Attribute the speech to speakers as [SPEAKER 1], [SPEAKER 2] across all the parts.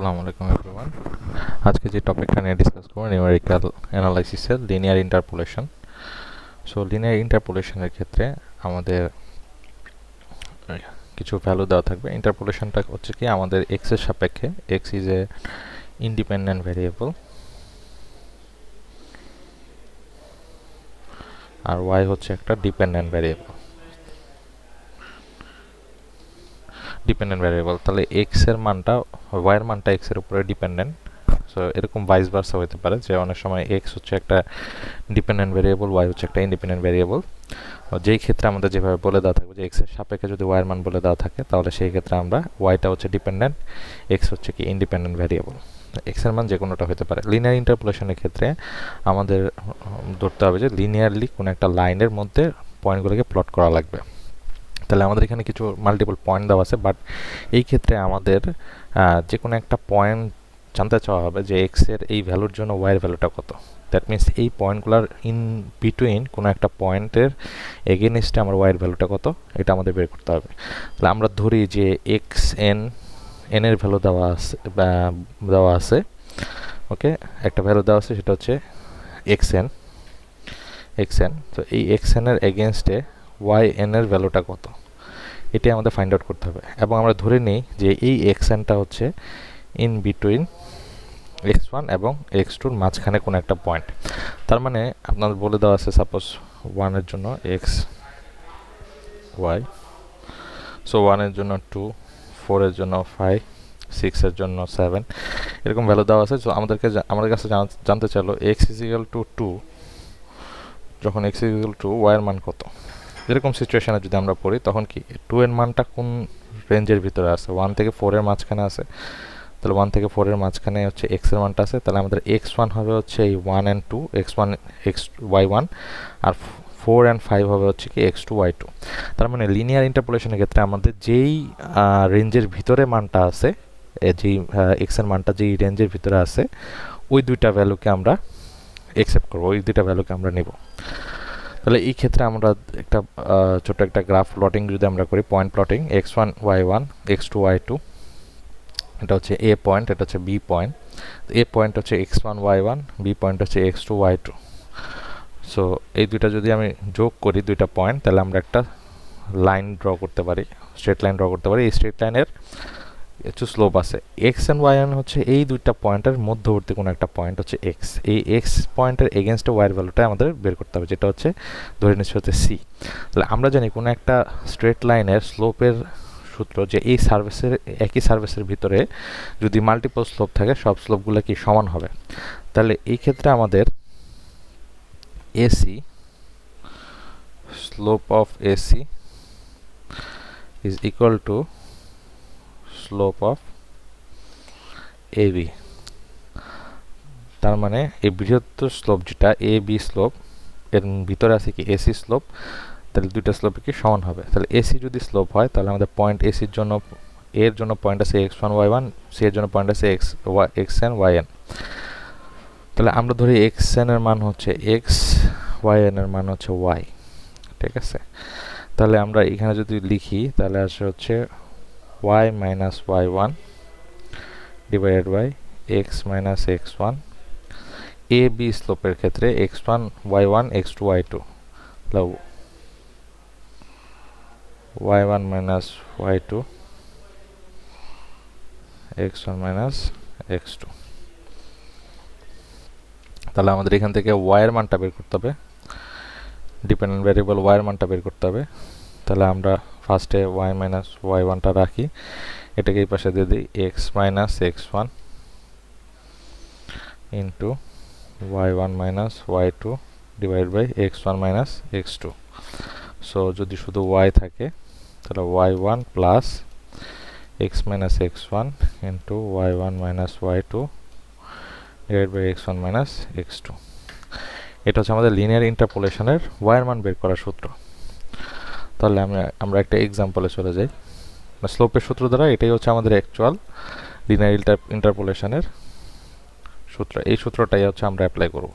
[SPEAKER 1] আসসালামু আলাইকুম এভরিওয়ান। আজকে যে টপিকটা নিয়ে ডিসকাস করব নিউমেরিক্যাল অ্যানালাইসিসের লিনিয়ার ইন্টারপোলেশন। সো লিনিয়ার ইন্টারপোলেশনের ক্ষেত্রে আমাদের কিছু ভ্যালু দেওয়া থাকবে। ইন্টারপোলেশনটা হচ্ছে কি আমাদের এক্স এর সাপেক্ষে, X is a independent variable আর ওয়াই হচ্ছে একটা ডিপেন্ডেন্ট ভেরিয়েবল। তাহলে এক্স এর মানটা, ওয়াই এর মানটা এক্স এর উপরে ডিপেন্ডেন্ট। সো এরকম ভাইস ভার্সা হতে পারে যে অনেক সময় এক্স হচ্ছে একটা ডিপেন্ডেন্ট ভেরিয়েবল, ওয়াই হচ্ছে একটা ইন্ডিপেন্ডেন্ট ভেরিয়েবল। যেই ক্ষেত্রে আমাদের যেভাবে বলে দেওয়া থাকবে যে এক্স এর সাপেক্ষে যদি ওয়াই এর মান বলে দেওয়া থাকে, তাহলে সেই ক্ষেত্রে আমরা ওয়াইটা হচ্ছে ডিপেন্ডেন্ট, এক্স হচ্ছে কি ইন্ডিপেন্ডেন্ট ভেরিয়েবল। এক্স এর মান যে কোনোটা হতে পারে। লিনিয়ার ইন্টারপোলেশনের ক্ষেত্রে আমাদের ধরতে হবে যে লিনিয়ারলি কোনো একটা লাইনের মধ্যে পয়েন্টগুলোকে প্লট করা লাগবে। তাহলে আমাদের এখানে কিছু মাল্টিপল পয়েন্ট দেওয়া আছে, বাট এই ক্ষেত্রে আমাদের যে কোনো একটা পয়েন্ট জানতে চাওয়া হবে যে এক্স এর এই ভ্যালুর জন্য ওয়াই এর ভ্যালুটা কত। দ্যাট মিনস এই পয়েন্টগুলোর ইন বিটুইন কোনো একটা পয়েন্টের এগেনস্টে আমার ওয়াই এর ভ্যালুটা কত, এটা আমাদের বের করতে হবে। তাহলে আমরা ধরি যে এক্স এন এর ভ্যালু দেওয়া আছে ওকে, একটা ভ্যালু দেওয়া আছে, সেটা হচ্ছে এক্স এন। তো এই এক্স এন এর এগেনস্টে ওয়াই এন এর ভ্যালুটা কত, এটাই আমাদের ফাইন্ড আউট করতে হবে। এবং আমরা ধরে নিই যে এই এক্স এনটা হচ্ছে ইন বিটুইন এক্স ওয়ান এবং এক্স টুর মাঝখানে কোনো একটা পয়েন্ট। তার মানে আপনাদের বলে দেওয়া আছে সাপোজ ওয়ানের জন্য এক্স ওয়াই, সো ওয়ানের জন্য 2, 4-এর জন্য 5, 6-এর জন্য 7, এরকম ভ্যালু দেওয়া আছে। সো আমাদের কাছে জানতে চাইলো এক্স ইজ ইকুয়াল টু 2, যখন X is equal to Y এর মান কত। এরকম সিচুয়েশনে যদি আমরা পড়ি তখন কি 2 এর মানটা কোন রেঞ্জের ভিতরে আছে, 1 থেকে 4 এর মাঝখানে আছে। তাহলে 1 থেকে 4 এর মাঝখানে হচ্ছে এক্স এর মানটা আছে। তাহলে আমাদের এক্স ওয়ান হবে হচ্ছে এই 1 and 2, এক্স ওয়াই ওয়ান, আর 4 and 5 হবে হচ্ছে কি এক্স টু ওয়াই টু। তার মানে লিনিয়ার ইন্টারপোলেশনের ক্ষেত্রে আমাদের যেই রেঞ্জের ভিতরে মানটা আছে, যেই এক্স এর মানটা যেই রেঞ্জের ভিতরে আছে, ওই দুইটা ভ্যালুকে আমরা অ্যাকসেপ্ট করবো, ওই দুইটা ভ্যালুকে আমরা নেব। তাহলে এই ক্ষেত্রে আমরা একটা ছোট একটা গ্রাফ প্লটিং যদি আমরা করি, point plotting, x one Y one, x two y two, এটা হচ্ছে এ পয়েন্ট, এটা হচ্ছে বি পয়েন্ট। এ পয়েন্ট হচ্ছে x one Y one, B point হচ্ছে x two y two. So এই দুইটা যদি আমি যোগ করি দুইটা পয়েন্ট, তাহলে আমরা একটা লাইন ড্র করতে পারি, স্ট্রেট লাইন ড্র করতে পারি। এই স্ট্রেট লাইনের কিছু স্লোপ আছে, এক্স অ্যান্ড ওয়াই ওয়ান হচ্ছে এই দুইটা পয়েন্টের মধ্যবর্তী কোনো একটা পয়েন্ট হচ্ছে এক্স। এই এক্স পয়েন্টের এগেনস্টে ওয়াইয়ের ভ্যালুটা আমাদের বের করতে হবে, যেটা হচ্ছে ধরে নিচ্ছে হচ্ছে সি। তাহলে আমরা জানি কোনো একটা স্ট্রেট লাইনের স্লোপের সূত্র যে এই সার্ভিসের, একই সার্ভিসের ভিতরে যদি মাল্টিপল স্লোপ থাকে, সব স্লোপগুলো কি সমান হবে। তাহলে এই ক্ষেত্রে আমাদের AC, slope of AC is equal to slope of AB. তার মানে এই বৃহত্তর স্লোপ যেটা এ বি স্লোপ, এর ভিতরে আছে কি এসি স্লোপ, তাহলে দুইটা স্লোপে কি সমান হবে। তাহলে এসি যদি স্লোপ হয়, তাহলে আমাদের পয়েন্ট এসির জন্য, এর জন্য পয়েন্ট আছে X one Y one, C এর জন্য পয়েন্ট আছে এক্স এন ওয়াই এন। তাহলে আমরা ধরি এক্স এন এর মান হচ্ছে এক্স, ওয়াই এন এর মান হচ্ছে ওয়াই, ঠিক আছে। তাহলে আমরা এখানে যদি লিখি, তাহলে আসে হচ্ছে y minus y one divided by x minus x one, A B স্লোপের ক্ষেত্রে x one Y one, x two y two, y one minus Y two, x one minus x two. তাহলে আমাদের এখান থেকে ওয়াই এর মানটা বের করতে হবে, ডিপেন্ডেন্ট ভ্যারিয়েবল ওয়াই এর মানটা বের করতে হবে। তাহলে আমরা ফার্স্টে ওয়াই মাইনাস ওয়াই ওয়ানটা রাখি, এটাকে এই পাশে দিয়ে দিই X minus x one into Y one minus Y two divide by X one minus x two. So যদি শুধু ওয়াই থাকে, তাহলে Y one plus X minus x one into Y one minus Y two divide by X one minus x two. এটা হচ্ছে আমাদের linear ইন্টারপোলেশনের ওয়াইয়ের মান বের করার সূত্র। তাহলে আমরা একটা এক্সাম্পলে চলে যাই। স্লোপের সূত্র দ্বারা এটাই হচ্ছে আমাদের অ্যাকচুয়াল লিনিয়ার ইন্টারপোলেশনের সূত্র। এই সূত্রটাই হচ্ছে আমরা অ্যাপ্লাই করব।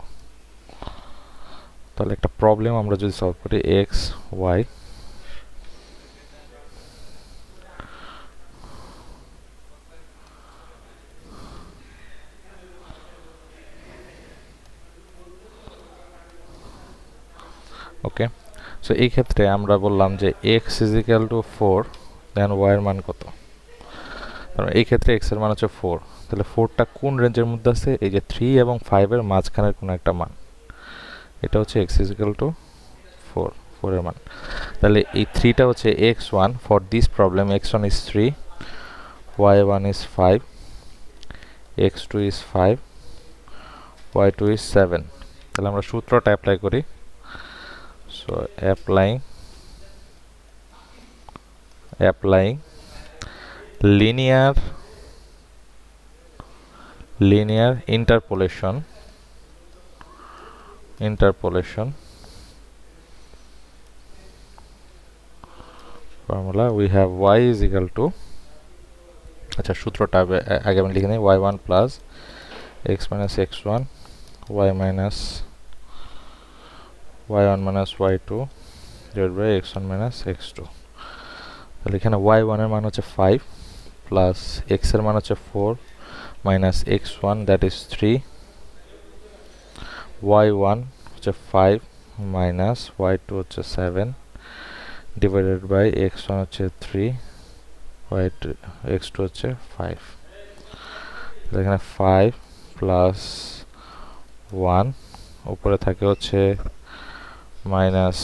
[SPEAKER 1] তাহলে একটা প্রবলেম আমরা যদি সলভ করি, এক্স ওয়াই ওকে, সো এই ক্ষেত্রে আমরা বললাম যে X is equal to 4, then Y এর মান কত? কারণ এই ক্ষেত্রে এক্স এর মান হচ্ছে 4, তাহলে 4টা কোন রেঞ্জের মধ্যে আছে? এই যে 3 এবং 5 এর মাঝখানের কোনো একটা মান, এটা হচ্ছে এক্স ইজ ইকুয়াল টু 4, 4 এর মান। তাহলে এই 3টা হচ্ছে x1 for this problem, x1 is 3, y1 is 5, x2 is 5, y2 is 7। তাহলে আমরা সূত্রটা অ্যাপ্লাই করি। So applying linear interpolation formula, we have y is equal to, আচ্ছা সূত্রটা আগে আমি লিখে নিই, y1 plus x minus x1 y minus y1 minus y2 divided by x1 minus x2। তাহলে এখানে y1 এর মান হচ্ছে 5 প্লাস x এর মান হচ্ছে 4 minus x1 that is 3, y1 হচ্ছে 5 মাইনাস y2 হচ্ছে 7 ডিভাইডেড বাই x1 হচ্ছে 3, y2 x2 হচ্ছে 5। এখানে 5 প্লাস 1 উপরে থাকে হচ্ছে মাইনাস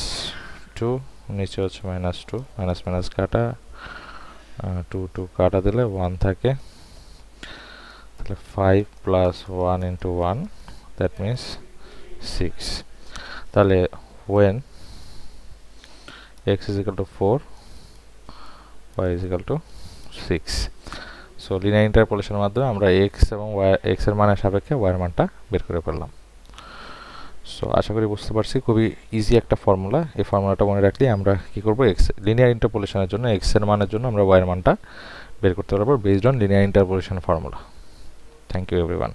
[SPEAKER 1] 2, নিচে হচ্ছে মাইনাস 2, মাইনাস মাইনাস কাটা, 2 কাটা দিলে 1 থাকে। তাহলে 5 প্লাস 1 ইন্টু 1 দ্যাট মিনস 6। তাহলে when x is equal to 4, y is equal to 6। So linear ইন্টারপোলেশনের মাধ্যমে আমরা x এবং y x এর মানের সাপেক্ষে y এর মানটা বের করে ফেললাম। সো আশা করি বুঝতে পারছি, খুবই ইজি একটা ফর্মুলা। এই ফর্মুলাটা মনে রাখলে আমরা কি করব, x লিনিয়ার ইন্টারপোলেশনের জন্য x এর মানের জন্য আমরা y এর মানটা বের করতে পারবো based on linear interpolation formula. Thank you everyone.